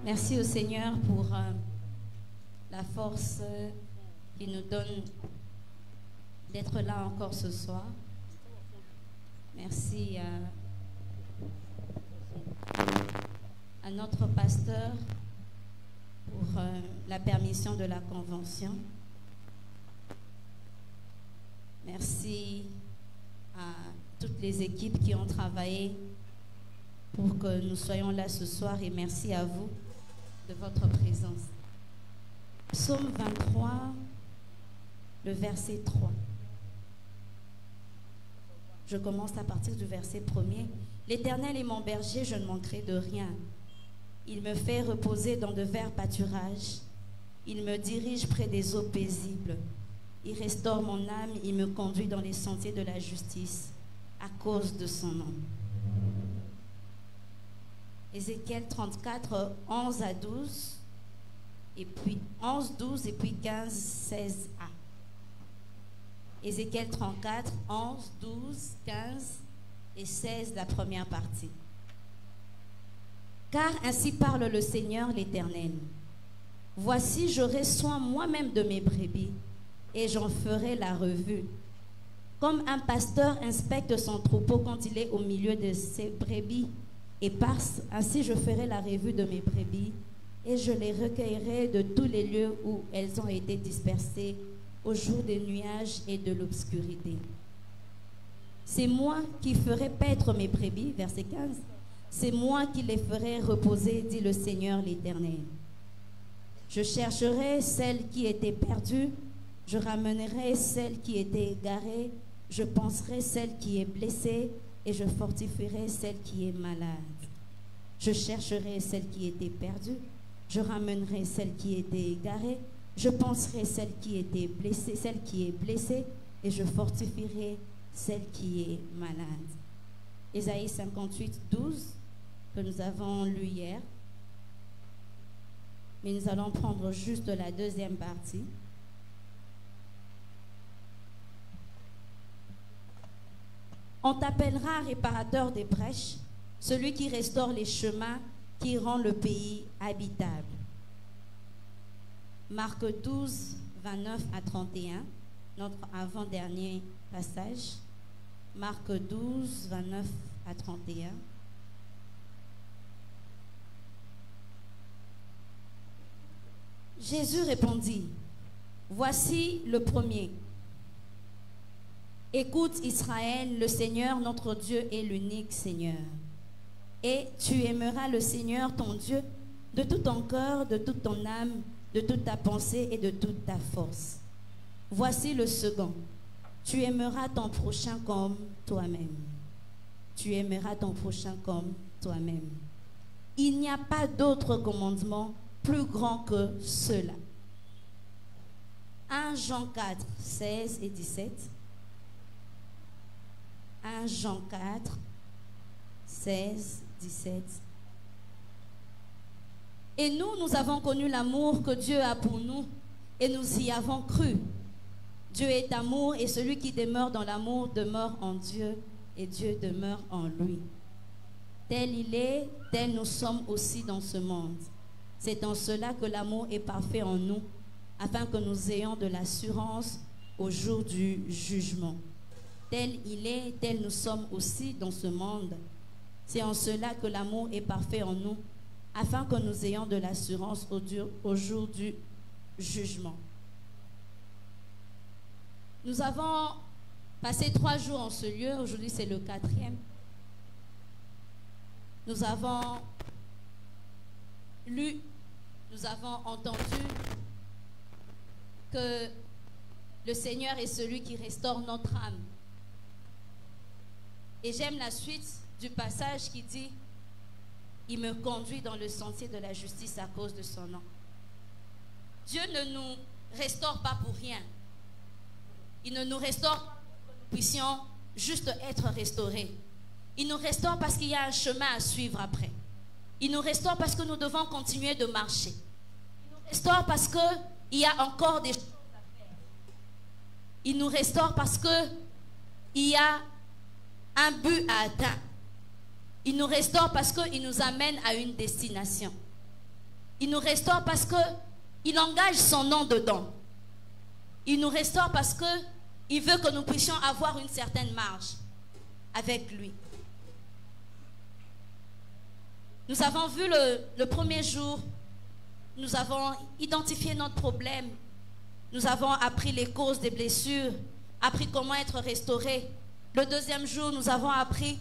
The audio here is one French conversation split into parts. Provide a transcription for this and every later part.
Merci au Seigneur pour la force qu'il nous donne d'être là encore ce soir. Merci à notre pasteur pour la permission de la convention. Merci à toutes les équipes qui ont travaillé pour que nous soyons là ce soir et merci à vous de votre présence. Psaume 23, le verset 3. Je commence à partir du verset 1er. L'Éternel est mon berger, je ne manquerai de rien. Il me fait reposer dans de verts pâturages. Il me dirige près des eaux paisibles. Il restaure mon âme, il me conduit dans les sentiers de la justice à cause de son nom. Ézéchiel 34, 11 à 12, et puis 11, 12, et puis 15, 16a. Ézéchiel 34, 11, 12, 15 et 16, la première partie. Car ainsi parle le Seigneur l'Éternel. Voici, j'aurai soin moi-même de mes brebis, et j'en ferai la revue. Comme un pasteur inspecte son troupeau quand il est au milieu de ses brebis, et ainsi je ferai la revue de mes brebis, et je les recueillerai de tous les lieux où elles ont été dispersées au jour des nuages et de l'obscurité. C'est moi qui ferai paître mes brebis, verset 15. C'est moi qui les ferai reposer, dit le Seigneur l'Éternel. Je chercherai celle qui était perdue, je ramènerai celle qui était égarée, je panserai celle qui est blessée, et je fortifierai celle qui est malade. Je chercherai celle qui était perdue, je ramènerai celle qui était égarée, je panserai celle qui était blessée, et je fortifierai celle qui est malade. Ésaïe 58, 12, que nous avons lu hier. Mais nous allons prendre juste la deuxième partie. On t'appellera réparateur des brèches, celui qui restaure les chemins, qui rend le pays habitable. Marc 12, 29 à 31, notre avant-dernier passage. Marc 12, 29 à 31. Jésus répondit, voici le premier. Écoute Israël, le Seigneur notre Dieu est l'unique Seigneur. Et tu aimeras le Seigneur ton Dieu de tout ton cœur, de toute ton âme, de toute ta pensée et de toute ta force. Voici le second. Tu aimeras ton prochain comme toi-même. Tu aimeras ton prochain comme toi-même. Il n'y a pas d'autre commandement plus grand que cela. 1 Jean 4, 16 et 17. 1 Jean 4, 16, 17. Et nous avons connu l'amour que Dieu a pour nous et nous y avons cru. Dieu est amour et celui qui demeure dans l'amour demeure en Dieu et Dieu demeure en lui. Tel il est, tel nous sommes aussi dans ce monde. C'est en cela que l'amour est parfait en nous, afin que nous ayons de l'assurance au jour du jugement. Tel il est, tel nous sommes aussi dans ce monde. C'est en cela que l'amour est parfait en nous, afin que nous ayons de l'assurance au jour du jugement. Nous avons passé 3 jours en ce lieu. Aujourd'hui, c'est le 4e. Nous avons lu, nous avons entendu que le Seigneur est celui qui restaure notre âme. Et j'aime la suite du passage qui dit « Il me conduit dans le sentier de la justice à cause de son nom ». Dieu ne nous restaure pas pour rien. Il ne nous restaure pas pour que nous puissions juste être restaurés. Il nous restaure parce qu'il y a un chemin à suivre après. Il nous restaure parce que nous devons continuer de marcher. Il nous restaure parce qu'il y a encore des choses à faire. Il nous restaure parce qu'il y a un but à atteindre. Il nous restaure parce qu'il nous amène à une destination. Il nous restaure parce qu'il engage son nom dedans. Il nous restaure parce qu'il veut que nous puissions avoir une certaine marge avec lui. Nous avons vu le premier jour, nous avons identifié notre problème. Nous avons appris les causes des blessures, appris comment être restaurés. Le deuxième jour, nous avons appris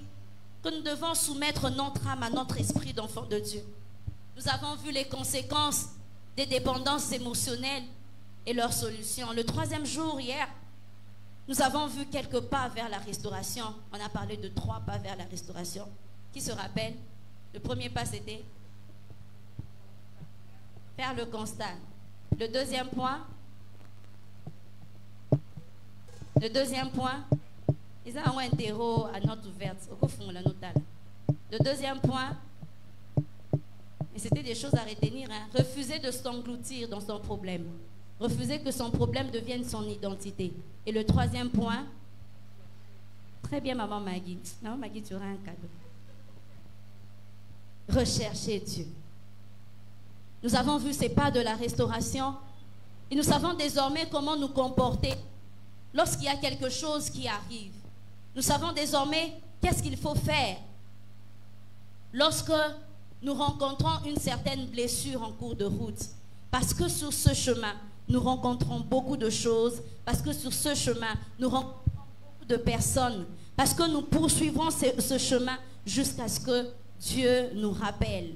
que nous devons soumettre notre âme à notre esprit d'enfant de Dieu. Nous avons vu les conséquences des dépendances émotionnelles et leurs solutions. Le troisième jour, hier, nous avons vu quelques pas vers la restauration. On a parlé de 3 pas vers la restauration. Qui se rappelle? Le premier pas, c'était faire le constat. Le deuxième point, ils ont un terreau à note ouverte. Le deuxième point, et c'était des choses à retenir, hein, refuser de s'engloutir dans son problème. Refuser que son problème devienne son identité. Et le troisième point, très bien maman Maggie. Maman Maggie, tu auras un cadeau. Rechercher Dieu. Nous avons vu ces pas de la restauration et nous savons désormais comment nous comporter lorsqu'il y a quelque chose qui arrive. Nous savons désormais qu'est-ce qu'il faut faire lorsque nous rencontrons une certaine blessure en cours de route. Parce que sur ce chemin, nous rencontrons beaucoup de choses. Parce que sur ce chemin, nous rencontrons beaucoup de personnes. Parce que nous poursuivrons ce chemin jusqu'à ce que Dieu nous rappelle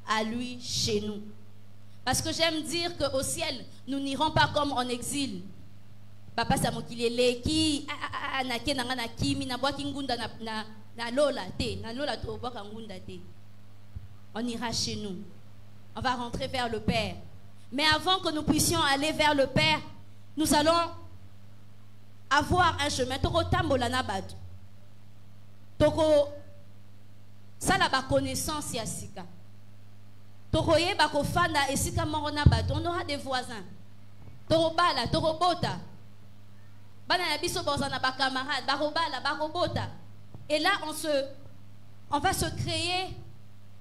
à lui chez nous. Parce que j'aime dire qu'au ciel, nous n'irons pas comme en exil. Papa Samokilele qui on ira chez nous. On va rentrer vers le Père. Mais avant que nous puissions aller vers le Père, nous allons avoir un chemin. Toko tambolana badu. Toko sala ba connaissance yasika. Toko ye ba ko fanda esika morona badu. On aura des voisins. Toko bala, toko bota. Bana ya biso bozana ba camarade, ba robala, ba robota. Et là on va se créer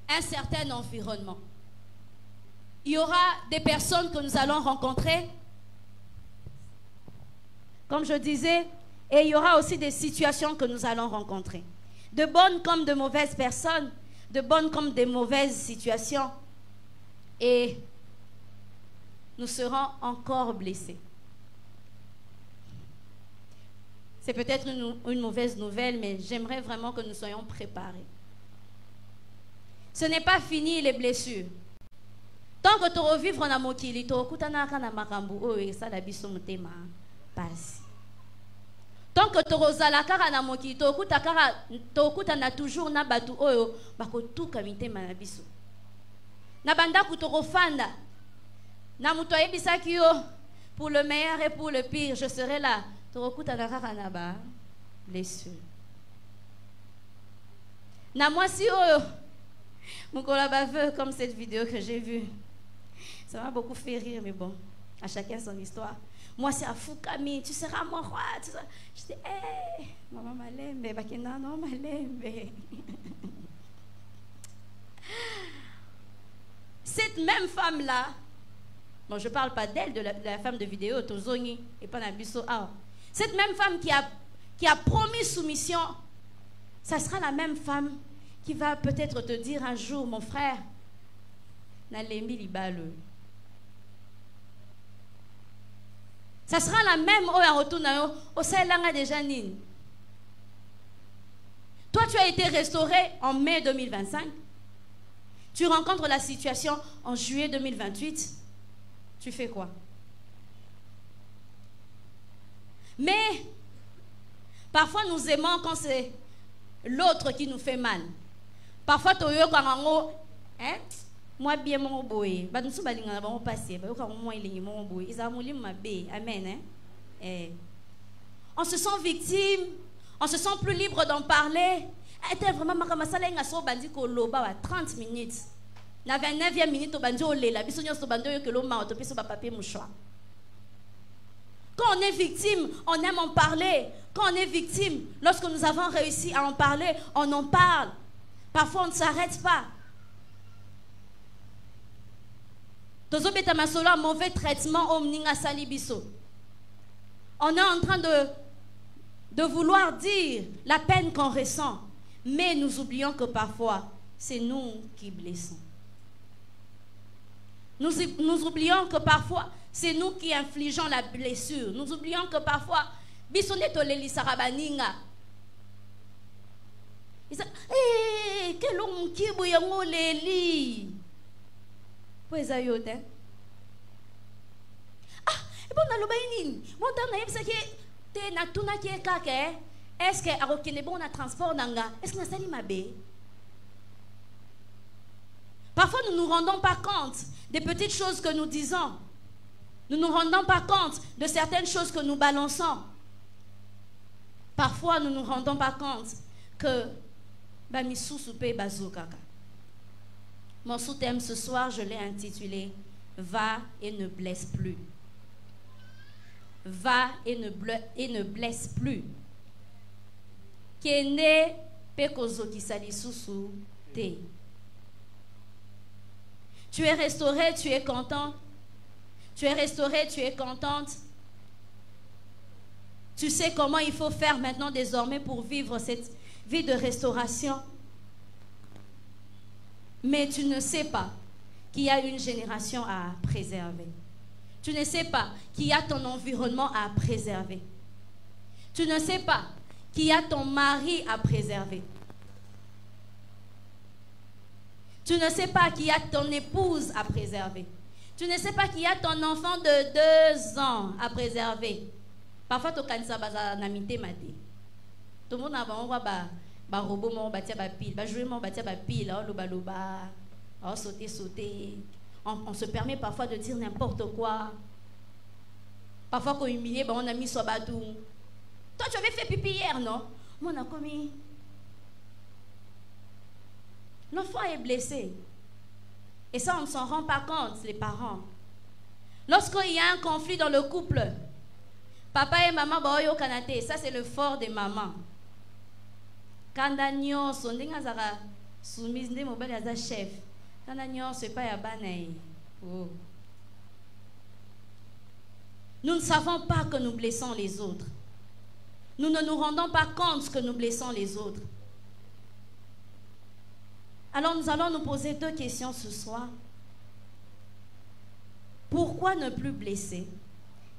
un certain environnement. Il y aura des personnes que nous allons rencontrer, comme je disais, et il y aura aussi des situations que nous allons rencontrer. De bonnes comme de mauvaises personnes, de bonnes comme de mauvaises situations. Et nous serons encore blessés. C'est peut-être une mauvaise nouvelle, mais j'aimerais vraiment que nous soyons préparés. Ce n'est pas fini les blessures. Tant que tu revivres dans mokili, tu okutanaka na makambu oyo esala biso motema pasi. Tant que tu rozalaka na mokili, tu okutana toujours na batu oyo bakotuka mitema na biso. Na banda kutorofanda na muto ayebisaki yo pour le meilleur et pour le pire, je serai là. Tu okutanaka na ba blessure. Na mwasi oyo Mukola baveux comme cette vidéo que j'ai vue. Ça m'a beaucoup fait rire, mais bon, à chacun son histoire. Moi, c'est à Foukami, tu seras mon roi. Je dis, hé, maman malembe, bakena non malembe. Cette même femme-là, bon, je ne parle pas d'elle, de la femme de vidéo, Tozoni, et pas Nabiso. Cette même femme qui a promis soumission, ça sera la même femme qui va peut-être te dire un jour, mon frère, Nalembi Libalo. Ça sera la même au Saïlanga de Janine. Toi, tu as été restauré en mai 2025. Tu rencontres la situation en juillet 2028. Tu fais quoi? Mais parfois, nous aimons quand c'est l'autre qui nous fait mal. Parfois, tu as moi bien mon boy, amen. On se sent victime, on se sent plus libre d'en parler. Était vraiment 30 minutes. Na 29e minute au banjo la bisogno sto bando que l'homme a autopé sur papier mouchoir. Quand on est victime, on aime en parler. Quand on est victime, lorsque nous avons réussi à en parler, on en parle. Parfois, on ne s'arrête pas. Tozobeta masolo un mauvais traitement omninga salibiso. On est en train de vouloir dire la peine qu'on ressent, mais nous oublions que parfois c'est nous qui blessons. Nous oublions que parfois c'est nous qui infligeons la blessure. Nous oublions que parfois bisone toleli sarabaninga. Ils disent quel homme qui bouillon leli. Pois ayote. Ah, et bon na lobaini. Bon na yebisa ke te na tuna ke kake. Est-ce que arokene bon na transport nanga? Est-ce que na sali mabe? Parfois nous ne nous rendons pas compte des petites choses que nous disons. Nous ne nous rendons pas compte de certaines choses que nous balançons. Parfois nous ne nous rendons pas compte que mon sous-thème ce soir, je l'ai intitulé « Va et ne blesse plus ». Va et ne blesse plus. Kene pekozo kisali susu te. Tu es restauré, tu es content. Tu es restauré, tu es contente. Tu sais comment il faut faire maintenant désormais pour vivre cette vie de restauration. Mais tu ne sais pas qu'il y a une génération à préserver. Tu ne sais pas qu'il y a ton environnement à préserver. Tu ne sais pas qu'il y a ton mari à préserver. Tu ne sais pas qu'il y a ton épouse à préserver. Tu ne sais pas qu'il y a ton enfant de 2 ans à préserver. Parfois, tu as namité mate. Tout le monde a un robot, un pile, un jouet, un pile, un sauter. On se permet parfois de dire n'importe quoi. Parfois, quand on est humilié, on a mis sur bateau. Toi, tu avais fait pipi hier, non? Moi, on a commis. L'enfant est blessé. Et ça, on ne s'en rend pas compte, les parents. Lorsqu'il y a un conflit dans le couple, papa et maman, ça c'est le fort des mamans. Kandanyo, sondinga zara soumise de mobile yaza chef. Kandanyo, c'est pas yabanai. Oh. Nous ne savons pas que nous blessons les autres. Nous ne nous rendons pas compte que nous blessons les autres. Alors nous allons nous poser 2 questions ce soir. Pourquoi ne plus blesser?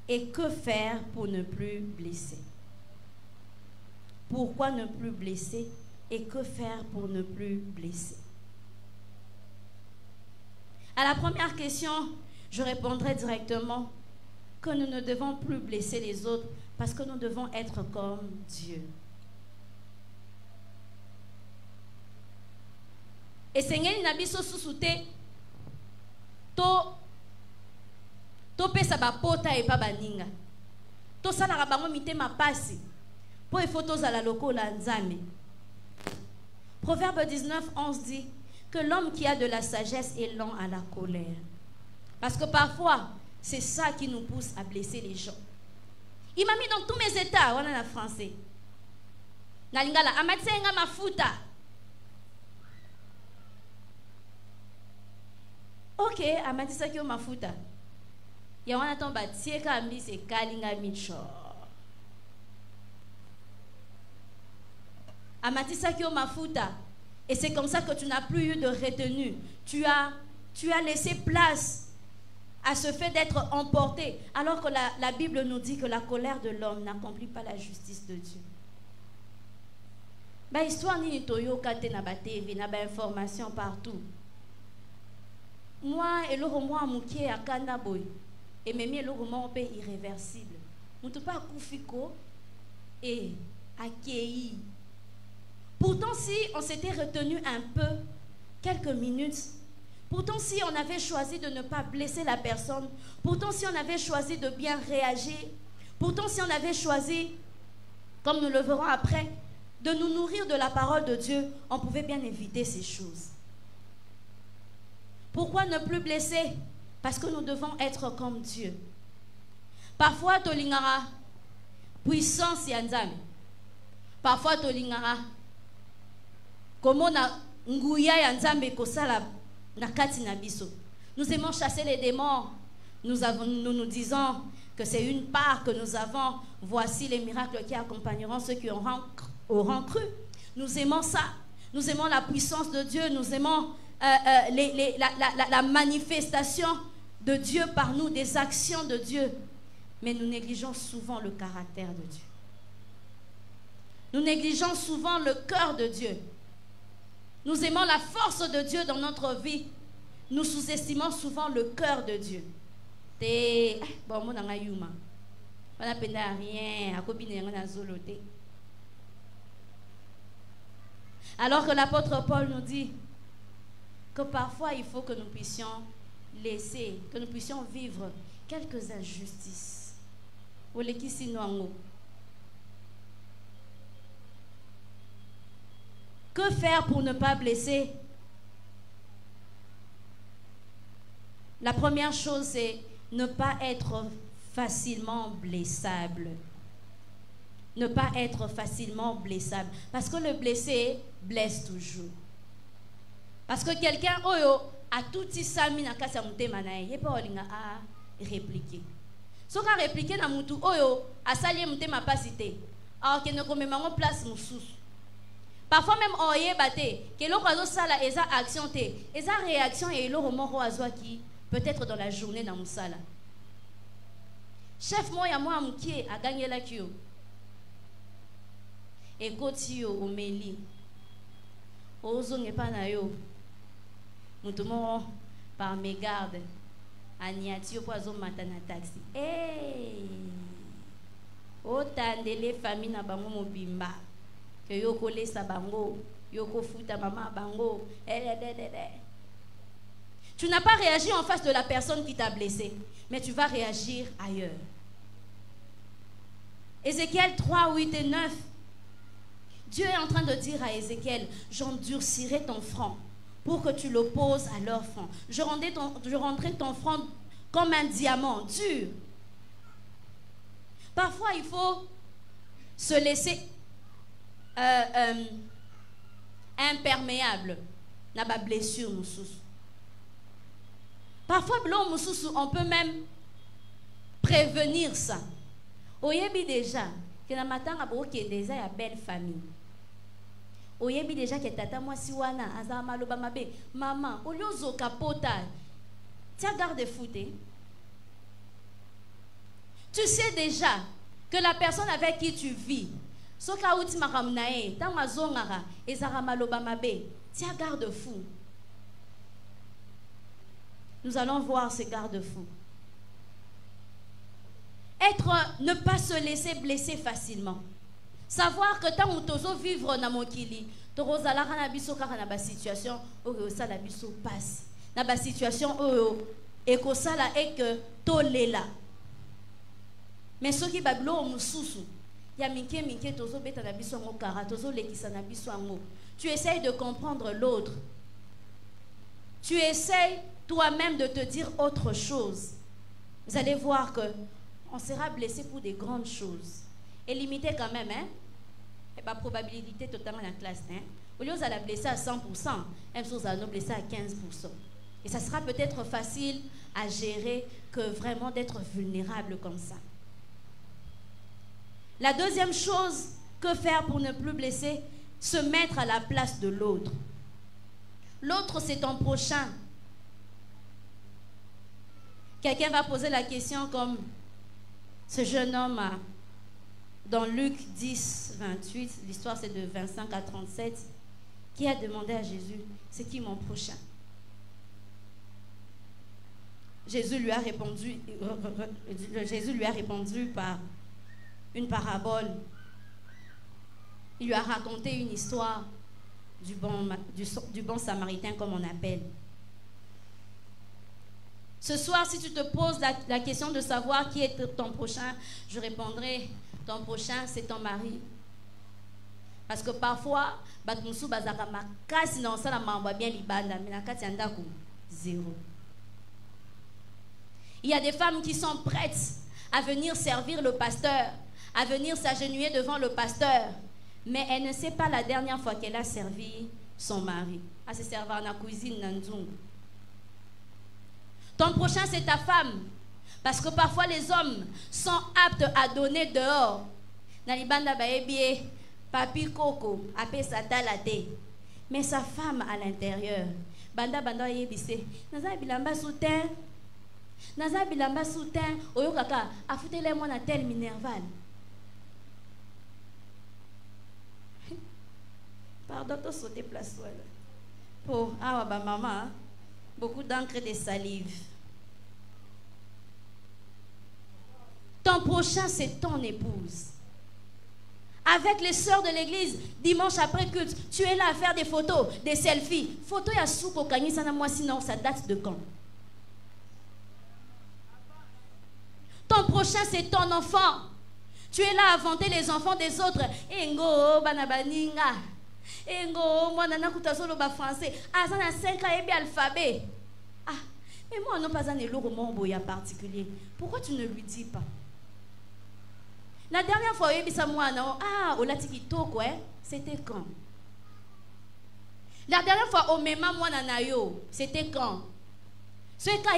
Et que faire pour ne plus blesser? Pourquoi ne plus blesser? Et que faire pour ne plus blesser? À la première question, je répondrai directement que nous ne devons plus blesser les autres parce que nous devons être comme Dieu. Et Seigneur nabiso susute to pesa ba pota e pa baninga to sala bango mitema pasi po e photos à la lokola nzambe. Proverbe 19:11 dit que l'homme qui a de la sagesse est lent à la colère. Parce que parfois c'est ça qui nous pousse à blesser les gens. Il m'a mis dans tous mes états, on en français. Na lingala amatsenga mafuta. Ok, amati sakyo mafuta. Ya wana tomba tieka ambi se kalinga micho. Amati sakyo mafuta. Et c'est comme ça que tu n'as plus eu de retenue. Tu as laissé place à ce fait d'être emporté. Alors que la Bible nous dit que la colère de l'homme n'accomplit pas la justice de Dieu. Ba histoire ni toyo kate na ba TV na ba information partout. Moi, et le roman mouké à Kanaboy, et même le roman irréversible. On ne peut pas koufiko et accueilli. Pourtant, si on s'était retenu un peu, quelques minutes, pourtant, si on avait choisi de ne pas blesser la personne, pourtant, si on avait choisi de bien réagir, pourtant, si on avait choisi, comme nous le verrons après, de nous nourrir de la parole de Dieu, on pouvait bien éviter ces choses. Pourquoi ne plus blesser? Parce que nous devons être comme Dieu. Parfois, tolingara puissance yanzame. Parfois, tolingara comment na nguya yanzame kosala na kati na biso. Nous aimons chasser les démons. Nous disons que c'est une part que nous avons. Voici les miracles qui accompagneront ceux qui auront cru. Nous aimons ça. Nous aimons la puissance de Dieu. Nous aimons la manifestation de Dieu par nous, des actions de Dieu. Mais nous négligeons souvent le caractère de Dieu. Nous négligeons souvent le cœur de Dieu. Nous aimons la force de Dieu dans notre vie. Nous sous-estimons souvent le cœur de Dieu. Alors que l'apôtre Paul nous dit que parfois il faut que nous puissions laisser, que nous puissions vivre quelques injustices. Que faire pour ne pas blesser? La première chose, c'est ne pas être facilement blessable. Ne pas être facilement blessable. Parce que le blessé blesse toujours. Parce que quelqu'un a tout dit ça, il n'a pas répliquer. Si on a répliqué dans mutu oyo, a sali mutema pasité. Alors que ne commémorons place moussous. Parfois même oye baté, que l'on sala eza action té, eza réaction et l'on moro azwa qui peut-être dans la journée dans moussala. Chef moi moukie a gagné la kio. Et kotio o meli. Ozo n'est pas na yo. Moutomo par mes gardes. Aniatio poiso matana taxi. Eh. Otandele famille na bango mobimba. Que yoko lesa bango, yoko futa mama bango. Tu n'as pas réagi en face de la personne qui t'a blessé, mais tu vas réagir ailleurs. Ézéchiel 3, 8 et 9. Dieu est en train de dire à Ézéchiel, j'endurcirai ton front pour que tu l'opposes à leur front. Je rendrai ton front comme un diamant dur. Parfois, il faut se laisser imperméable. N'a pas blessure, moussous. Parfois, on peut même prévenir ça. Oyebi déjà que na matanga boki déjà ya belle famille. Oyebi déjà que tata moi siwana azama maloba mabe maman oliozo kapota. Tiens garde fouté. Tu sais déjà que la personne avec qui tu vis soka uti makamnae ta mazongara ezara maloba mabe. Tiens garde fou. Nous allons voir ces garde-fous. Ne pas se laisser blesser facilement. Savoir que tant que tu vivre dans mon kili, tu vas na biso kaka na ba situation où ça la biso passe. Na ba situation où et que ça la est que tolela. Mais ce qui bablo mususu, ya minke tozo beta na biso ngo kara, tozo lekisa na biso ngo. Tu essayes de comprendre l'autre. Tu essayes toi-même de te dire autre chose. Vous allez voir que on sera blessé pour des grandes choses. Et limité quand même, hein? Et pas probabilité totalement dans la classe, hein? Au lieu de la blesser à 100%, même chose à nous blesser à 15%. Et ça sera peut-être facile à gérer que vraiment d'être vulnérable comme ça. La deuxième chose, que faire pour ne plus blesser? Se mettre à la place de l'autre. L'autre, c'est ton prochain. Quelqu'un va poser la question comme ce jeune homme dans Luc 10, 28, l'histoire c'est de 25 à 37, qui a demandé à Jésus, c'est qui mon prochain? Jésus lui a répondu par une parabole. Il lui a raconté une histoire du bon samaritain comme on appelle. Ce soir, si tu te poses la question de savoir qui est ton prochain, je répondrai, ton prochain, c'est ton mari. Parce que parfois, zéro. Il y a des femmes qui sont prêtes à venir servir le pasteur, à venir s'agenouiller devant le pasteur, mais elle ne sait pas la dernière fois qu'elle a servi son mari. À se servir dans la cuisine, Ton prochain, c'est ta femme. Parce que parfois, les hommes sont aptes à donner dehors. Nalibanda baebie, papi koko, apé satalate. Mais sa femme à l'intérieur, banda banda yebise, naza bilamba soutien, naza bilamba soutien, oyo kaka, afutele moi na tel minerval. Pardon, tu sauté place. Pour ah bah maman, beaucoup d'encre et de salive. Ton prochain, c'est ton épouse. Avec les sœurs de l'église, dimanche après culte, tu es là à faire des photos, des selfies. Photo ya soupe au kani sana moi sinon ça date de quand? Ton prochain, c'est ton enfant. Tu es là à vanter les enfants des autres. Engo banabaninga. Engo moi nana kutasolo ba français. Ah ça na 5 ans et bien alphabet. Ah mais moi non pas un éloge mon particulier. Pourquoi tu ne lui dis pas? La dernière fois, au Latikito, c'était quand? La dernière fois, au Mema Mwananayo, c'était quand? C'est quand?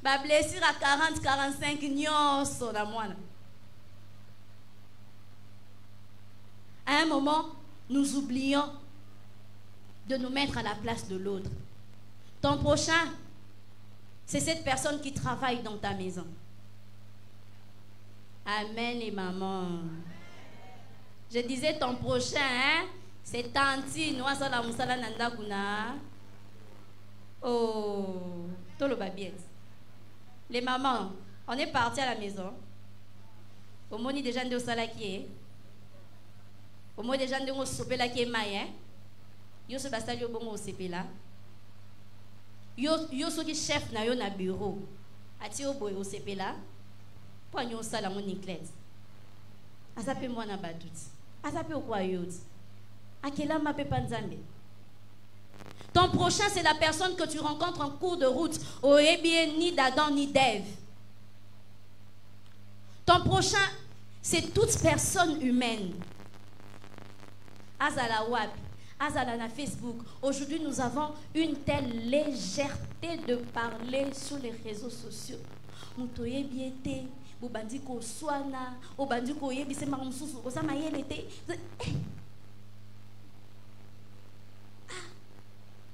Ma blessure à 40-45 nyons sur la moine. À un moment, nous oublions de nous mettre à la place de l'autre. Ton prochain, c'est cette personne qui travaille dans ta maison. Amen les mamans. Je disais ton prochain, hein? C'est Tanti, Noisala Moussala Nanda Kuna. Oh, tout le babiette. Les mamans, on est parti à la maison. Au moni des gens de Osala qui est. Au moni des gens de Osopela qui est maïen. Yo se basta yo bongo Osepela. Yo soki chef na yo na bureau ati o boy Osepela po nyo sala mon niclette asape moi na batuti asape o kwa yoti akela mape panzambe. Ton prochain, c'est la personne que tu rencontres en cours de route au bien ni d'Adam ni d'Ève. Ton prochain, c'est toute personne humaine. Azala Wap, Azala na Facebook. Aujourd'hui, nous avons une telle légèreté de parler sur les réseaux sociaux. Mutoye biete, bobandi ko swana, obandi ko yebi se marumsusu, ko sama yelete.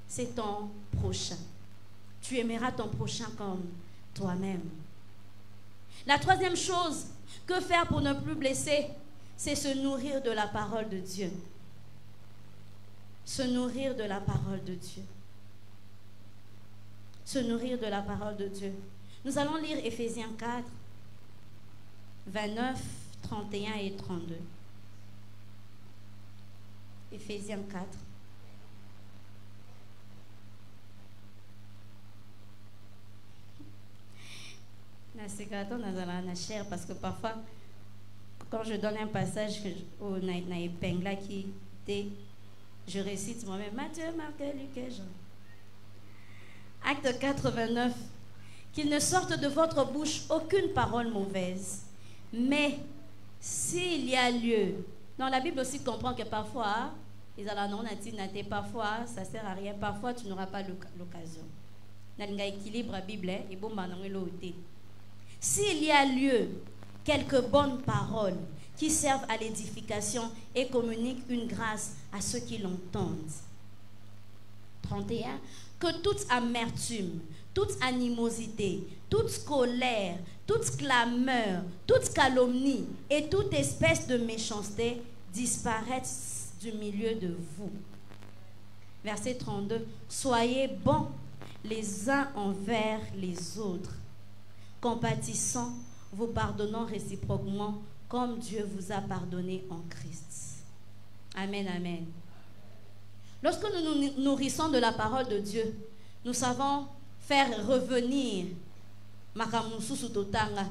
C'est ton prochain. Tu aimeras ton prochain comme toi-même. La troisième chose, que faire pour ne plus blesser, c'est se nourrir de la parole de Dieu. Se nourrir de la parole de Dieu. Se nourrir de la parole de Dieu. Nous allons lire Éphésiens 4, 29, 31 et 32. Éphésiens 4. C'est quand on a cher parce que parfois, quand je donne un passage au épingle qui était, je récite moi-même Matthieu, Marc, Luc et Jean. Acte 89. Qu'il ne sorte de votre bouche aucune parole mauvaise, mais s'il y a lieu. Dans la Bible aussi comprend que parfois, parfois ça sert à rien, parfois tu n'auras pas l'occasion. Il y a équilibre à la Bible et bon. S'il y a lieu, quelques bonnes paroles qui servent à l'édification et communiquent une grâce à ceux qui l'entendent. 31. Que toute amertume, toute animosité, toute colère, toute clameur, toute calomnie et toute espèce de méchanceté disparaissent du milieu de vous. Verset 32. Soyez bons les uns envers les autres, compatissant, vous pardonnant réciproquement, comme Dieu vous a pardonné en Christ. Amen, amen. Lorsque nous nous nourrissons de la parole de Dieu, nous savons faire revenir Makamususu Totanga.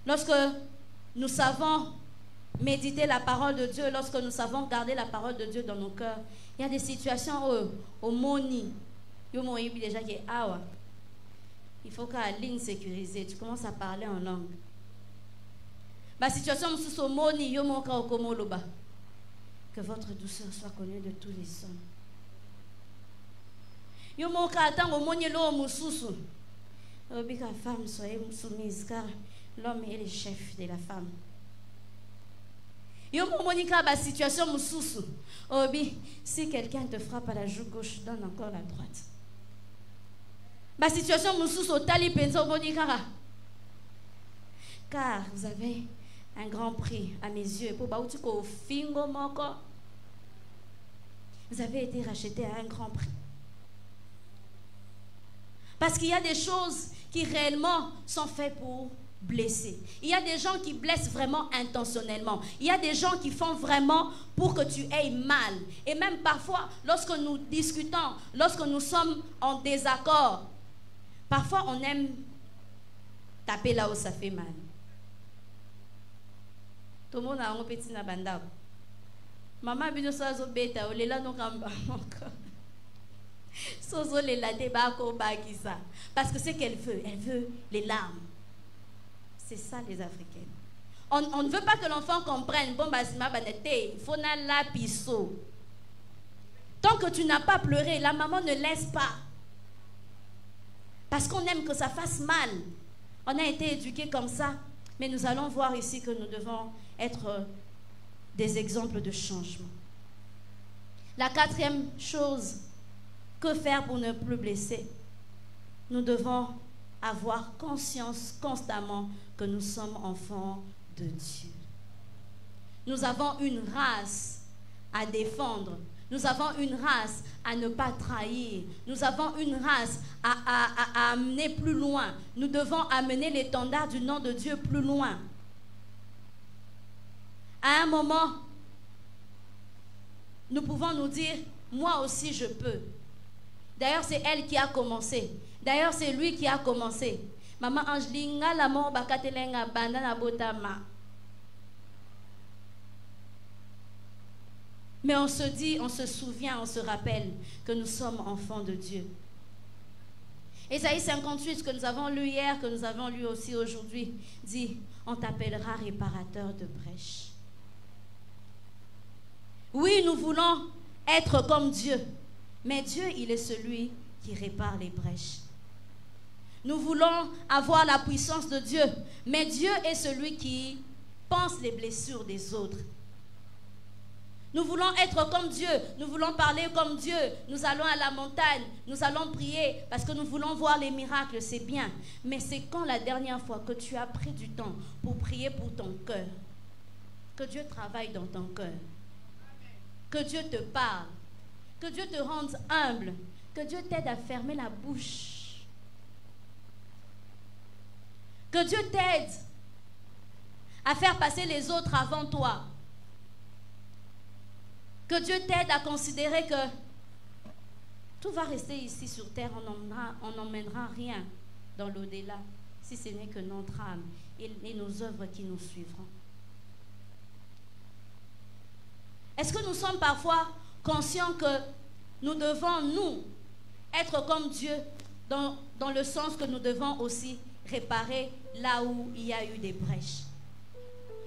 Lorsque nous savons méditer la parole de Dieu, lorsque nous savons garder la parole de Dieu dans nos cœurs, il y a des situations au moni, déjà qui est awa. Il faut qu'à ligne sécurisée, tu commences à parler en langue. La situation sous moni yo monka okomoloba. Que votre douceur soit connue de tous les hommes. Yo moka atango monye lo mususu. Obika femme soyez soumise car l'homme est le chef de la femme. Yo monika ba situation mususu. Obi si quelqu'un te frappe à la joue gauche, donne encore la droite. Ba situation mususu tali penso monika. Car vous avez un grand prix à mes yeux. Pour bautiko fingo moko. Vous avez été racheté à un grand prix. Parce qu'il y a des choses qui réellement sont faites pour blesser. Il y a des gens qui blessent vraiment intentionnellement. Il y a des gens qui font vraiment pour que tu aies mal. Et même parfois, lorsque nous discutons, lorsque nous sommes en désaccord, parfois on aime taper là où ça fait mal. Tout le monde a un petit nabanda. Maman bino sazo beta olela no kamba encore. Sozo le la debako bagisa parce que c'est qu'elle veut, elle veut les larmes. C'est ça les Africaines. On ne veut pas que l'enfant comprenne bon basima banete, il faut na la piso. Tant que tu n'as pas pleuré, la maman ne laisse pas. Parce qu'on aime que ça fasse mal. On a été éduqués comme ça, mais nous allons voir ici que nous devons être des exemples de changement. La quatrième chose, que faire pour ne plus blesser? Nous devons avoir conscience constamment que nous sommes enfants de Dieu. Nous avons une race à défendre. Nous avons une race à ne pas trahir. Nous avons une race à amener plus loin. Nous devons amener l'étendard du nom de Dieu plus loin. À un moment, nous pouvons nous dire, moi aussi je peux. D'ailleurs, c'est elle qui a commencé. D'ailleurs, c'est lui qui a commencé. Maman Angelinga, la mort bakatelenga bandana botama. Mais on se dit, on se souvient, on se rappelle que nous sommes enfants de Dieu. Ésaïe 58, que nous avons lu hier, que nous avons lu aussi aujourd'hui, dit, on t'appellera réparateur de brèches. Oui, nous voulons être comme Dieu. Mais Dieu, il est celui qui répare les brèches. Nous voulons avoir la puissance de Dieu. Mais Dieu est celui qui pense les blessures des autres. Nous voulons être comme Dieu. Nous voulons parler comme Dieu. Nous allons à la montagne. Nous allons prier parce que nous voulons voir les miracles. C'est bien. Mais c'est quand la dernière fois que tu as pris du temps pour prier pour ton cœur, que Dieu travaille dans ton cœur, que Dieu te parle, que Dieu te rende humble, que Dieu t'aide à fermer la bouche, que Dieu t'aide à faire passer les autres avant toi, que Dieu t'aide à considérer que tout va rester ici sur terre, on n'emmènera rien dans l'au-delà, si ce n'est que notre âme et nos œuvres qui nous suivront. Est-ce que nous sommes parfois conscients que nous devons, nous, être comme Dieu dans le sens que nous devons aussi réparer là où il y a eu des brèches?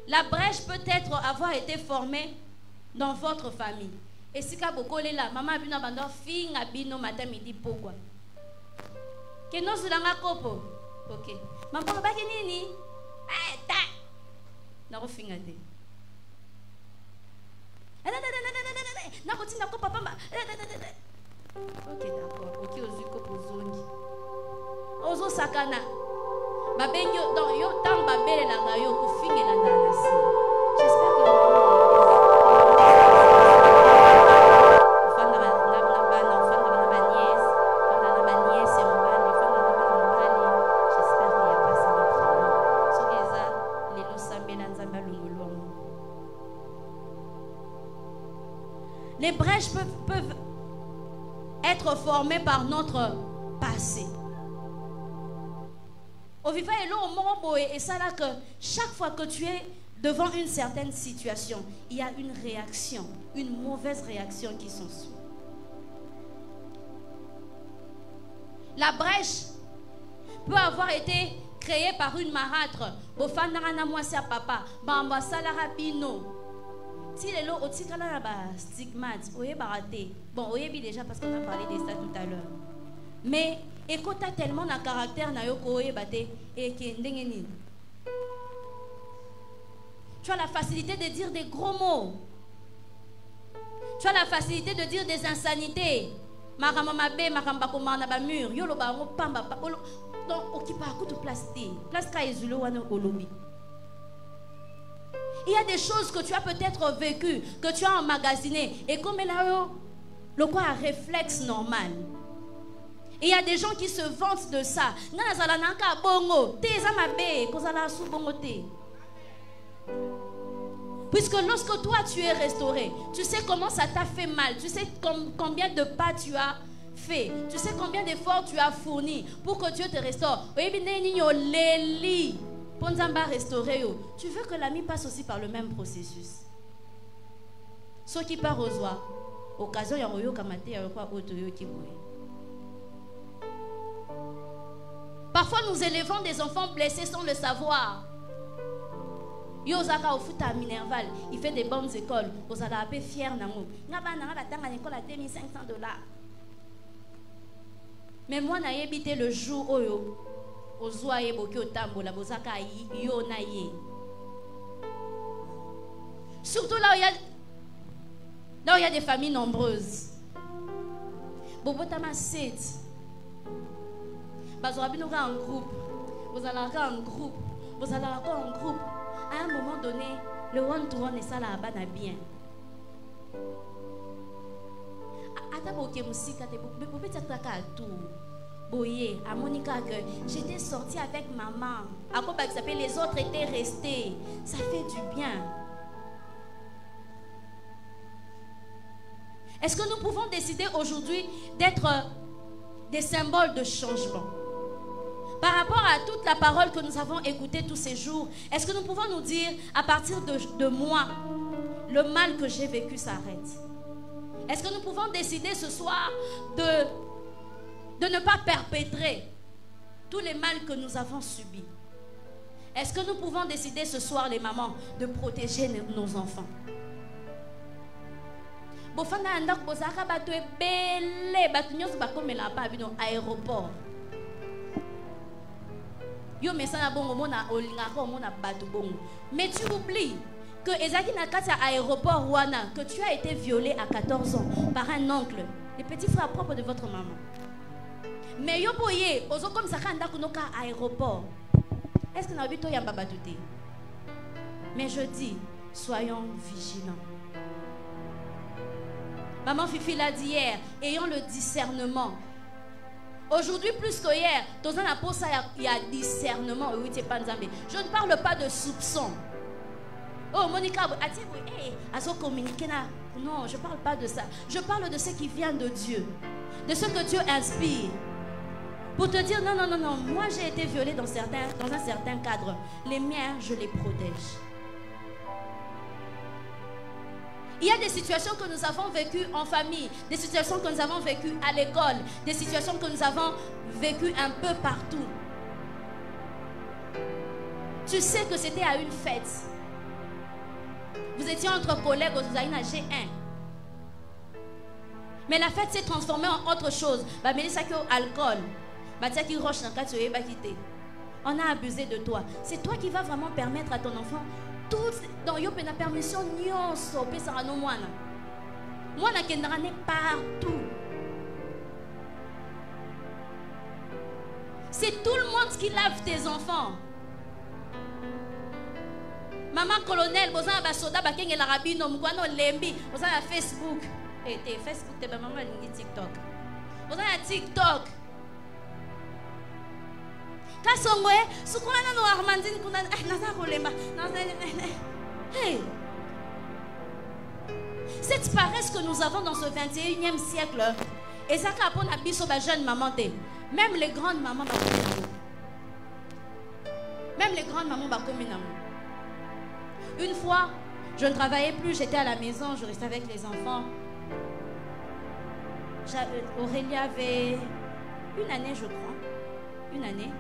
La brèche peut avoir été formée dans votre famille. Et si vous êtes là, maman a vu un fille abino matin midi pourquoi? Que nous sommes dans kopo. Ok. Maman a dit nini? Eh ta. Na refingade. Ok, d'accord. Ok, ozuko pozongi. Ozo sakana. Babenyo dans yo tam babele la gayo ko fingela na si. J'espère que les brèches peuvent être formées par notre passé. Au vivant et l'eau, au morbo, et ça là que chaque fois que tu es devant une certaine situation, il y a une réaction, une mauvaise réaction qui s'ensuit. La brèche peut avoir été créée par une marâtre. Si les lots, aussi, quand on a stigmate, on est baraté. Bon, on est déjà parce qu'on a parlé de ça tout à l'heure. Mais, écoute, tu as tellement de caractère, et tu as la facilité de dire des gros mots. Tu as la facilité de dire des insanités. Il y a des choses que tu as peut-être vécues, que tu as emmagasinées. Et comme là, le quoi un réflexe normal. Et il y a des gens qui se vantent de ça. Puisque lorsque toi tu es restauré, tu sais comment ça t'a fait mal, tu sais combien de pas tu as fait, tu sais combien d'efforts tu as fourni pour que Dieu te restaure. Tu veux que l'ami passe aussi par le même processus. Ceux qui partent aux oies, occasion ya royo kamate ya quoi otoyo kiboye. Parfois nous élevons des enfants blessés sans le savoir. Yozaka au foot à Minerval, il fait des bonnes écoles. Vous allez être fiers nango. Ngaba nanga batanga l'école à $2500. Mais moi n'a habité le jour oyo ozoa yeboki otambo la bozaka yo na ye. Surtout là où il y a des familles nombreuses. Bobotama 7. Bazorabinoka en groupe. Vous allez avoir un groupe. Vous allez avoir un groupe. À un moment donné, le one-to-one est ça là-bas bien. À Monica, j'étais sortie avec maman. À quoi ça s'appelle, les autres étaient restés. Ça fait du bien. Est-ce que nous pouvons décider aujourd'hui d'être des symboles de changement? Par rapport à toute la parole que nous avons écoutée tous ces jours, est-ce que nous pouvons nous dire, à partir de moi, le mal que j'ai vécu s'arrête? Est-ce que nous pouvons décider ce soir de ne pas perpétrer tous les mal que nous avons subis? Est-ce que nous pouvons décider ce soir, les mamans, de protéger nos enfants? Aéroport. Mais tu oublies que Ezaki Nakati à aéroport Wana, que tu as été violé à 14 ans par un oncle, le petit frère propre de votre maman. Mais yo boye, ozo comme ça kanda kunoka aéroport. Est-ce que na bito yamba batute? Mais je dis, soyons vigilants. Maman Fifi l'a dit hier, ayons le discernement. Aujourd'hui, plus que hier, il y a discernement. Je ne parle pas de soupçon. Oh, Monica, non, je ne parle pas de ça. Je parle de ce qui vient de Dieu. De ce que Dieu inspire. Pour te dire, non, non, non, non, moi j'ai été violée dans un certain cadre. Les miens, je les protège. Il y a des situations que nous avons vécues en famille, des situations que nous avons vécues à l'école, des situations que nous avons vécues un peu partout. Tu sais que c'était à une fête. Vous étiez entre collègues, vous avez un G1. Mais la fête s'est transformée en autre chose. Alcool. On a abusé de toi. C'est toi qui vas vraiment permettre à ton enfant tout dans yo pena permission nyonso pesa no mwana mwana kendra ne partout. C'est tout le monde qui lave tes enfants. Maman colonel bozana ba soda ba kengela rabino mkwano lembi bozana Facebook te Facebook te ba maman lingi TikTok bozana TikTok kasongwe sukuna no armandine kuna naza kolemba hey. Cette paresse que nous avons dans ce 21e siècle, et ça quand on a biso ba jeune maman te, même les grandes mamans ba komina. Même les grandes mamans ba komina. Une fois, je ne travaillais plus, j'étais à la maison, je restais avec les enfants. Aurélie avait une année, je crois. Une année.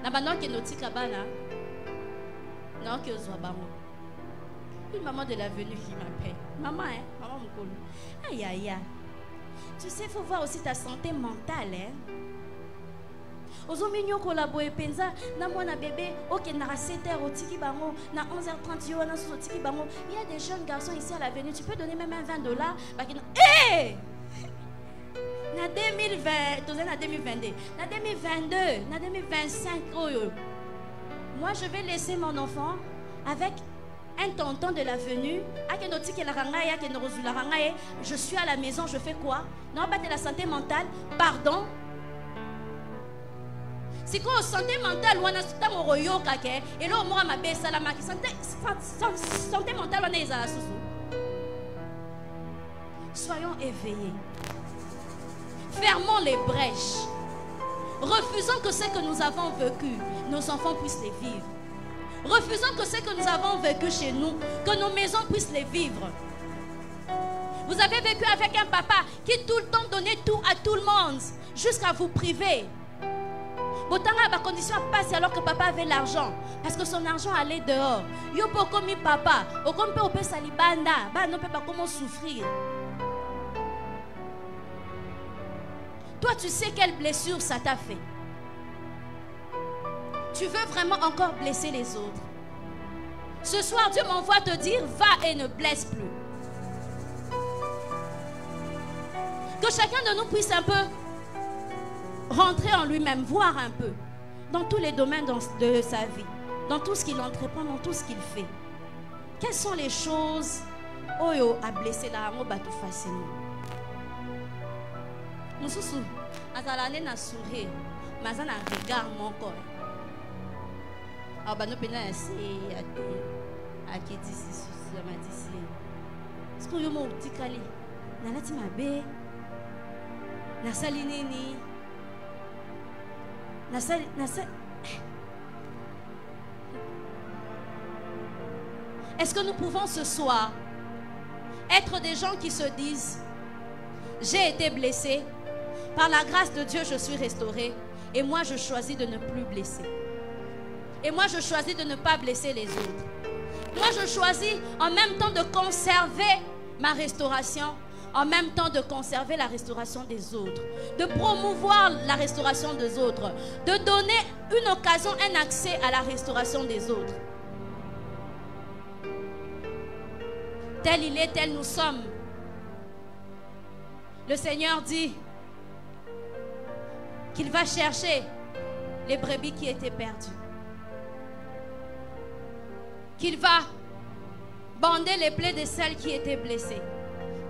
Là-bas, non, qui est nautique là-bas, là. Non, qui est au Zouabarou. Une maman de l'avenue qui m'appelle. Maman, hein? Maman Mokolo. Aïe, aïe, aïe. Tu sais, il faut voir aussi ta santé mentale, hein? Ozominyo kolaboye penza na mwana bébé ok na 7h au tiki bango na 11h30 yo na so tiki bango. Il y a des jeunes garçons ici à l'avenue, tu peux donner même un $20 hey! Na 2020, na 2022, na 2022, na 2025 oyo. Moi je vais laisser mon enfant avec un tonton de l'avenue, je suis à la maison, je fais quoi? Non, pas de la santé mentale, pardon. Si vous santé mentale, on a et là, on a ma santé mentale, on est à soyons éveillés. Fermons les brèches. Refusons que ce que nous avons vécu, nos enfants puissent les vivre. Refusons que ce que nous avons vécu chez nous, que nos maisons puissent les vivre. Vous avez vécu avec un papa qui tout le temps donnait tout à tout le monde, jusqu'à vous priver. Autant à ma condition passe alors que papa avait l'argent, parce que son argent allait dehors. Yo poko mi papa, au comme peut salibanda, bah non peut pas comment souffrir. Toi tu sais quelle blessure ça t'a fait. Tu veux vraiment encore blesser les autres. Ce soir, Dieu m'envoie te dire, va et ne blesse plus. Que chacun de nous puisse un peu rentrer en lui-même, voir un peu, dans tous les domaines de sa vie, dans tout ce qu'il entreprend, dans tout ce qu'il fait. Quelles sont les choses Oyo a blessé la ramo batou facilement. Nous sommes à na sourire, mais on a un regard mon corps. Alors, bah, nous venons ici à qui dit si ça m'a dit si. Est-ce que vous m'avez dit Kali? Nalati mabe, na salinini, na sal. Est-ce que nous pouvons ce soir être des gens qui se disent j'ai été blessé, par la grâce de Dieu je suis restauré et moi je choisis de ne plus blesser. Et moi, je choisis de ne pas blesser les autres. Moi, je choisis en même temps de conserver ma restauration, en même temps de conserver la restauration des autres, de promouvoir la restauration des autres, de donner une occasion, un accès à la restauration des autres. Tel il est, tel nous sommes. Le Seigneur dit qu'il va chercher les brebis qui étaient perdues. Qu'il va bander les plaies de celles qui étaient blessées,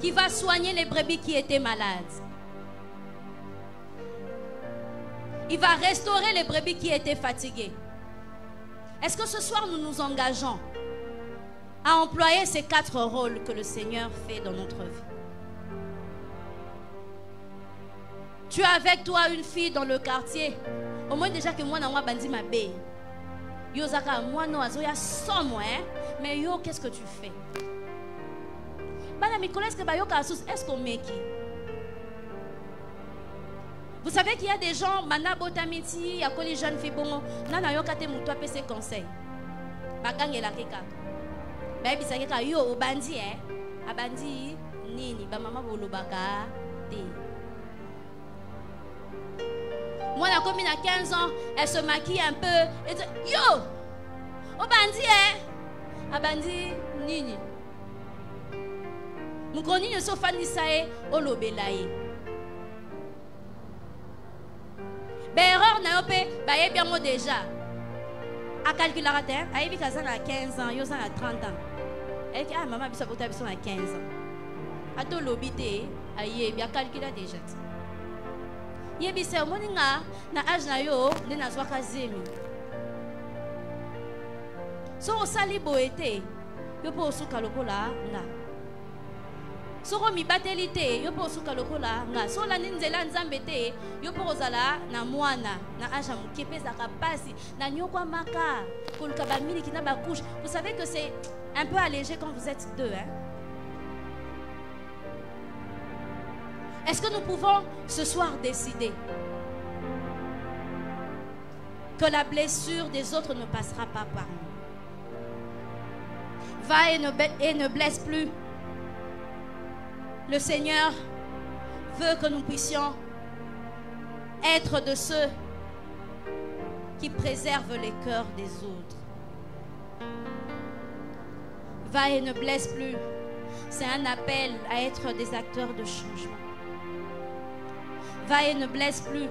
qu'il va soigner les brebis qui étaient malades. Il va restaurer les brebis qui étaient fatiguées. Est-ce que ce soir nous nous engageons à employer ces 4 rôles que le Seigneur fait dans notre vie? Tu as avec toi une fille dans le quartier, au moins déjà que moi, je bandi ma baie. Yo zaka moi no azoya somme mais yo qu'est-ce que tu fais? Bana Nicolas que ba yo kasus est-ce qu'on met qui? Vous savez qu'il y a des gens mana botamiti ya ko les jeunes filles bon nana yo kate muto apé ses conseils. Bakangela keka. Ba bisaka ka yo obandi abandi nini ba mama bolobaka te. Moi, la commune à 15 ans, elle se maquille un peu et dit yo, au bandi a bandi nini. Mon chronique ne s'offre ni sae au lobelaye. Erreur n'a pas baye bien moi déjà. À calculer la terre, aïe bi kazan à 15 ans, yo ça à 30 ans. Elle dit ah maman bisa bota bisa à 15 ans. Ato lobité, aïe bien calculer déjà. Yebise moninga na âge na yo ne na zwaka zemi. So osali boete yo po osuka lokola nga. So mi batelite yo po osuka lokola nga. So la nzela nzambe te yo po ozala na mwana na âge muke pesa kapasi na nyokwa maka koluka ba mili kina ba couche. Vous savez que c'est un peu allégé quand vous êtes 2 hein. Est-ce que nous pouvons ce soir décider que la blessure des autres ne passera pas par nous? Va et ne blesse plus. Le Seigneur veut que nous puissions être de ceux qui préservent les cœurs des autres. Va et ne blesse plus. C'est un appel à être des acteurs de changement. Va et ne blesse plus.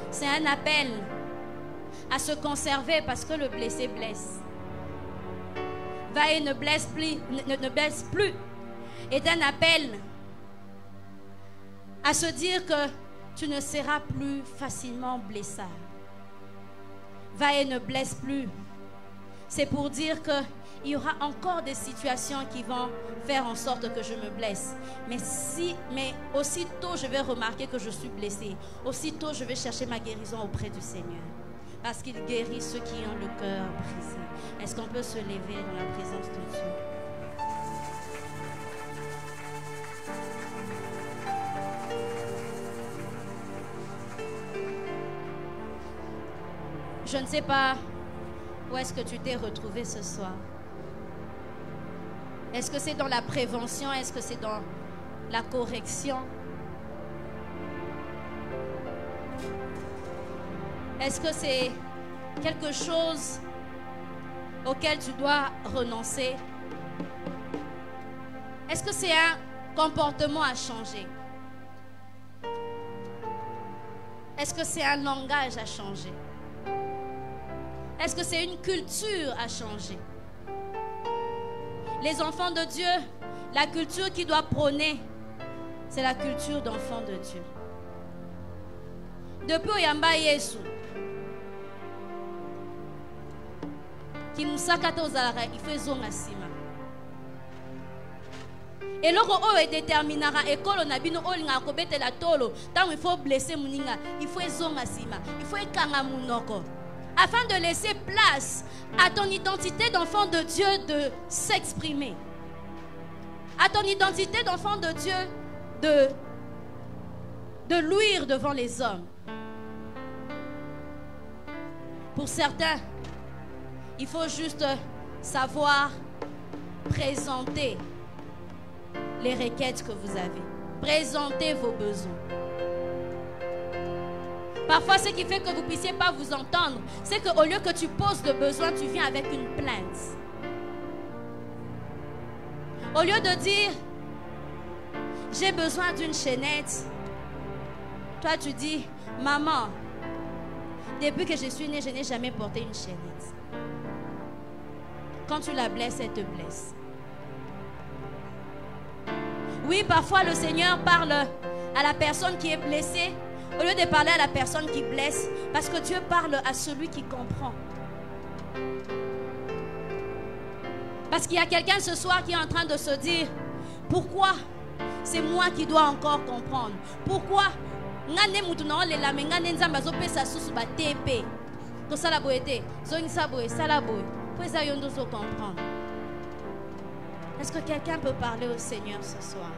C'est un appel à se conserver parce que le blessé blesse. Va et ne blesse plus, ne blesse plus est un appel à se dire que tu ne seras plus facilement blessable. Va et ne blesse plus. C'est pour dire qu'il y aura encore des situations qui vont faire en sorte que je me blesse. Mais aussitôt je vais remarquer que je suis blessée. Aussitôt je vais chercher ma guérison auprès du Seigneur. Parce qu'il guérit ceux qui ont le cœur brisé. Est-ce qu'on peut se lever dans la présence de Dieu? Je ne sais pas où est-ce que tu t'es retrouvé ce soir. Est-ce que c'est dans la prévention? Est-ce que c'est dans la correction? Est-ce que c'est quelque chose auquel tu dois renoncer? Est-ce que c'est un comportement à changer? Est-ce que c'est un langage à changer? Est-ce que c'est une culture à changer? Les enfants de Dieu, la culture qui doit prôner, c'est la culture d'enfants de Dieu. Depuis Oyamba Yesu, qui musakata ozalaka, il fait zonga sima. Et le roi est déterminera école na bino olinga kobete la tolo, tant il faut blesser muninga, il faut zonga sima, il faut ekanga munoko. Afin de laisser place à ton identité d'enfant de Dieu de s'exprimer. À ton identité d'enfant de Dieu de luire devant les hommes. Pour certains, il faut juste savoir présenter les requêtes que vous avez. Présenter vos besoins. Parfois, ce qui fait que vous ne puissiez pas vous entendre, c'est qu'au lieu que tu poses de besoin, tu viens avec une plainte. Au lieu de dire, j'ai besoin d'une chaînette, toi tu dis, maman, depuis que je suis née, je n'ai jamais porté une chaînette. Quand tu la blesses, elle te blesse. Oui, parfois le Seigneur parle à la personne qui est blessée, au lieu de parler à la personne qui blesse, parce que Dieu parle à celui qui comprend. Parce qu'il y a quelqu'un ce soir qui est en train de se dire, pourquoi c'est moi qui dois encore comprendre? Pourquoi est-ce que quelqu'un peut parler au Seigneur ce soir?